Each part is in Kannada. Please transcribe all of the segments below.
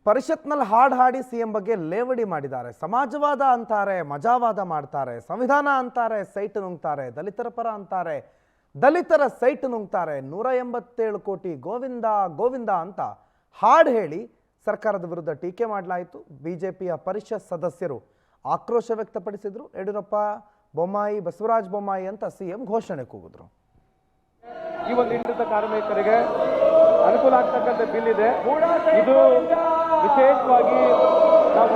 ಪರಿಷತ್ನಲ್ಲಿ ಹಾಡು ಹಾಡಿ ಸಿಎಂ ಬಗ್ಗೆ ಲೇವಡಿ ಮಾಡಿದ್ದಾರೆ. ಸಮಾಜವಾದ ಅಂತಾರೆ, ಮಜಾವಾದ ಮಾಡ್ತಾರೆ, ಸಂವಿಧಾನ ಅಂತಾರೆ, ಸೈಟ್ ನುಂಗ್ತಾರೆ, ದಲಿತರ ಪರ ಅಂತಾರೆ, ದಲಿತರ ಸೈಟ್ ನುಂಗ್ತಾರೆ, 187 ಕೋಟಿ ಗೋವಿಂದ ಗೋವಿಂದ ಅಂತ ಹಾಡು ಹೇಳಿ ಸರ್ಕಾರದ ವಿರುದ್ಧ ಟೀಕೆ ಮಾಡಲಾಯಿತು. ಬಿಜೆಪಿಯ ಪರಿಷತ್ ಸದಸ್ಯರು ಆಕ್ರೋಶ ವ್ಯಕ್ತಪಡಿಸಿದ್ರು. ಯಡಿಯೂರಪ್ಪ, ಬೊಮ್ಮಾಯಿ, ಬಸವರಾಜ ಬೊಮ್ಮಾಯಿ ಅಂತ ಸಿಎಂ ಘೋಷಣೆ ಕೂಗಿದ್ರು. ಈ ಒಂದು ಹಿಂದುಳಿದ ಕಾರ್ಮಿಕರಿಗೆ ಅನುಕೂಲ ಆಗ್ತಕ್ಕಂಥ ಬಿಲ್ ಇದೆ. ಇದು ವಿಶೇಷವಾಗಿ ನಾವು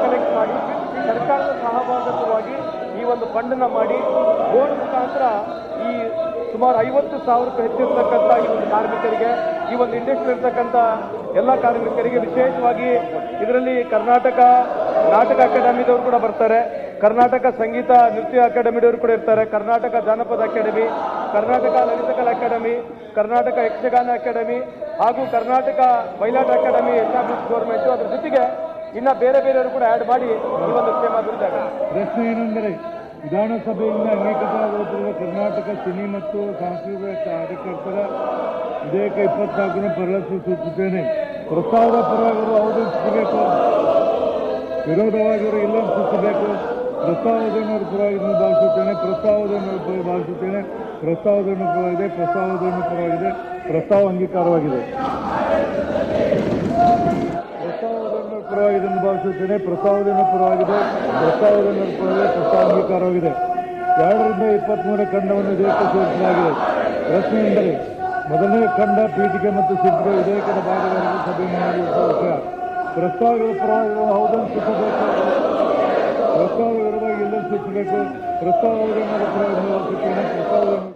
ಕಲೆಕ್ಟ್ ಮಾಡಿ ಸರ್ಕಾರದ ಸಹಭಾಗಿತ್ವವಾಗಿ ಈ ಒಂದು ಫಂಡನ್ನ ಮಾಡಿ ಬೋರ್ಡ್ ಮುಖಾಂತರ ಈ ಸುಮಾರು 50,000 ಹೆಚ್ಚಿರ್ತಕ್ಕಂಥ ಈ ಒಂದು ಕಾರ್ಮಿಕರಿಗೆ, ಈ ಒಂದು ಇಂಡಸ್ಟ್ರಿ ಇರ್ತಕ್ಕಂಥ ಎಲ್ಲ ಕಾರ್ಮಿಕರಿಗೆ ವಿಶೇಷವಾಗಿ ಇದರಲ್ಲಿ ಕರ್ನಾಟಕ ನಾಟಕ ಅಕಾಡೆಮಿದವರು ಕೂಡ ಬರ್ತಾರೆ, ಕರ್ನಾಟಕ ಸಂಗೀತ ನೃತ್ಯ ಅಕಾಡೆಮಿದವರು ಕೂಡ ಇರ್ತಾರೆ, ಕರ್ನಾಟಕ ಜಾನಪದ ಅಕಾಡೆಮಿ, ಕರ್ನಾಟಕ ಲಲಿತಕಲಾ ಅಕಾಡೆಮಿ, ಕರ್ನಾಟಕ ಯಕ್ಷಗಾನ ಅಕಾಡೆಮಿ ಹಾಗೂ ಕರ್ನಾಟಕ ಬಯಲಾಟ ಅಕಾಡೆಮಿ ಎಸ್ಟಾಬ್ಲಿಷ್ ಗೌರ್ಮೆಂಟ್, ಅದರ ಜೊತೆಗೆ ಇನ್ನ ಬೇರೆ ಬೇರೆಯವರು ಕೂಡ ಆ್ಯಡ್ ಮಾಡಿ ಈ ಒಂದು ಕ್ಷೇಮಾಭಿವೃದ್ಧಿ ಆಗುತ್ತೆ. ಪ್ರಶ್ನೆ ಏನೆಂದರೆ, ವಿಧಾನಸಭೆಯಿಂದ ಅಂಗೀಕೃತವಾಗಿರುವ ಕರ್ನಾಟಕ ಸಿನಿ ಮತ್ತು ಸಾಂಸ್ಕೃತಿಕ ಕಾರ್ಯಕರ್ತರ ವಿಧೇಯಕ 24ನ್ನು ಪರಿಶೀಲಿಸುತ್ತೇನೆ. ಪ್ರಸ್ತಾವದ ಪರವಾಗಿರುವ ಅವಧಿಸಬೇಕು, ವಿರೋಧವಾಗಿರುವ ಇಲ್ಲ ಸೂಚಿಸಬೇಕು. ಪ್ರಸ್ತಾವವನ್ನು ಪರವಾಗಿ ಭಾವಿಸುತ್ತೇನೆ, ಪ್ರಸ್ತಾವವನ್ನು ಭಾವಿಸುತ್ತೇನೆ, ಪ್ರಸ್ತಾವವನ್ನು ಪರವಾಗಿದೆ, ಪ್ರಸ್ತಾವವನ್ನು ಪರವಾಗಿದೆ, ಪ್ರಸ್ತಾವ ಅಂಗೀಕಾರವಾಗಿದೆ. ಪ್ರಸ್ತಾವವನ್ನು ಪರವಾಗಿದೆ ಎಂದು ಭಾವಿಸುತ್ತೇನೆ, ಪ್ರಸ್ತಾವವನ್ನು ಪರವಾಗಿದೆ, ಪ್ರಸ್ತಾವವನ್ನು ಪರವಾಗಿದೆ, ಪ್ರಸ್ತಾವ ಅಂಗೀಕಾರವಾಗಿದೆ. 2 ರಿಂದ 23 ಖಂಡವನ್ನು ವಿಧೇಯಕ ಸೇರಿಸಲಾಗಿದೆ. ಪ್ರಶ್ನೆ ಎಂದರೆ, ಮೊದಲನೇ ಖಂಡ ಪೀಠಿಕೆ ಮತ್ತು ಸಿದ್ಧ ವಿಧೇಯಕದ ಭಾಗವಾಗಿ ಸಭೆ ಮಾಡುವ ವಿಷಯ. ಪ್ರಸ್ತಾವಗಳ ಪರವಾಗಿರುವ ಹೌದನ್ನು ಸೂಚಿಸಬೇಕು, ಪ್ರಸ್ತಾವ ವಿರುದ್ಧವಾಗಿ ಇಲ್ಲ ಸೂಚಿಸಬೇಕು. ಪ್ರಸ್ತಾವವನ್ನು ಪರವಾಗಿ ಭಾವಿಸುತ್ತೇನೆ, ಪ್ರಸ್ತಾವವನ್ನು